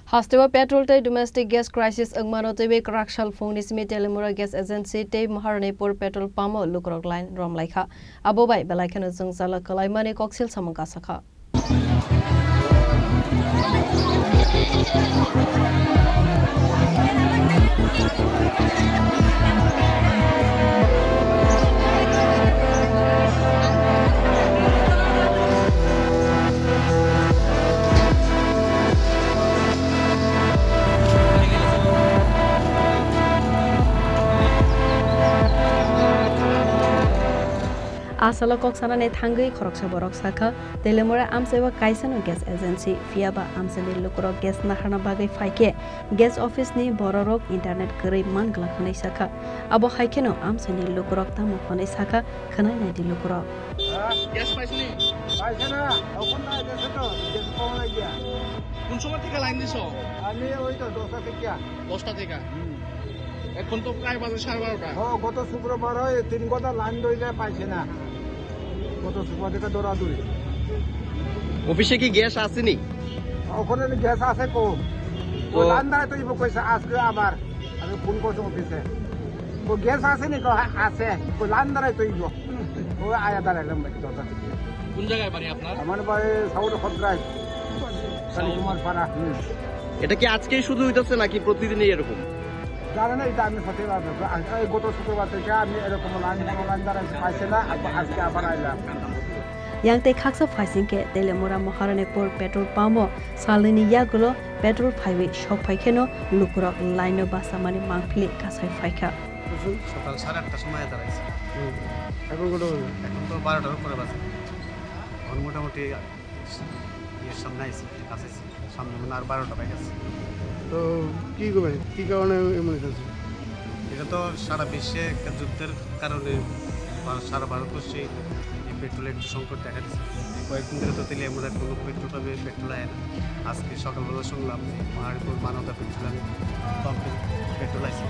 Hasteo petrol tei domestic gas crisis Wngmano Twiwi Kraksal Phungni Simi Teliamura gas agency tei Maharanipur petrol pump Lukurok line Romlaikha Abobai Belaikhe no Jungjalo Kwlaimani Koksilsamung Kasakha Asalo koksana ne thangai khoroksa borok sakha Teliamura amseba kaisano gas agency fiaba amsani Lukurok gas nakhana bagai faike gas office ni bororok internet krai mangla khanai sakha abo haikeno amsani Lukurok tamo khanai sakha khanai nai di Lukurok gas paisni paisena okonna gas to gas pauna gya কোন সময় থেকে line দিছো আমি ওই তো 10টা থেকে 10টা থেকে এখন তো প্রায় বাজে 12:30টা গত শুক্রবার 3 ঘন্টা লাইন ধরে পাইছে না গত শুক্রবার থেকে দৌড়াদৌড়ি অফিসে কি গ্যাস আসেনি ওখানে গ্যাস আছে কম তো লাইন ধরে তো কইছে আজকে আবার আমি ফোন করছি অফিসে তো গ্যাস আসেনি তো আছে তো লাইন ধরে তো ও আয়া দাঁড়ালাম 10টা থেকে কোন জায়গায় বাড়ি আপনার আমার বাড়ি সাউথ খদ্রাই তোমার পাড়া এটা কি আজকেই শুধু হইতাছে নাকি প্রতিদিনই এরকম জানেন এটা আমি সত্যি গত শুক্রবার থেকে আমি এরকম লাইন দাঁড়াইছি পাইছে না আজকে আবার আইলাম yang te khaksa phaisingke Teliamura Maharanipur petrol pump salini yagulo petrol phaiwi shok phaikeno Lukurok line basamani mangphili kasai phaika সকাল 8:30টার সময় দাঁড়াইছি এখন কত এখন তো 12টার উপরে বাজে এখন মোটামুটি এর সামনে আইছি কাছে সামনে মানে আর 12টা বাজে গেছে তো কি করবে কি কারণে এমন হচ্ছে এটা তো সারা বিশ্বে একটা যুদ্ধের কারণে সারা ভারতবর্ষে এই পেট্রোলের একটু সংকট দেখা দিচ্ছে কয়েকদিন ধরে তো তেলিয়ামুড়ার কোনো পেট্রোল আয় না আজকে সকালবেলা শুনলাম মাহারিপুর মানবতা পেট্রোল টং পেট্রোল আছে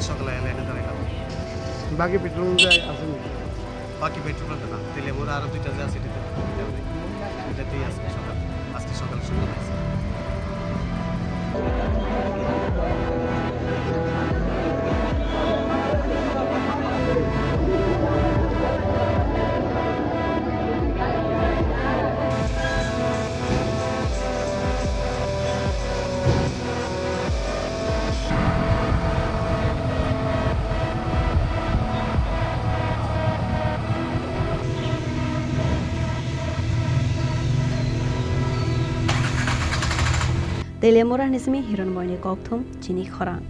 সকালে লাইনে দাঁড়াইলাম বাকি পেট্রোল আসেনি বাকি পেট্রোল না তেলিয়ামুড়া আরও 2টা যে আছে এটাতেই আজকে সকাল শুনলাম আছে Teliamura nismi hiranmoyni kokthum Chini Khorang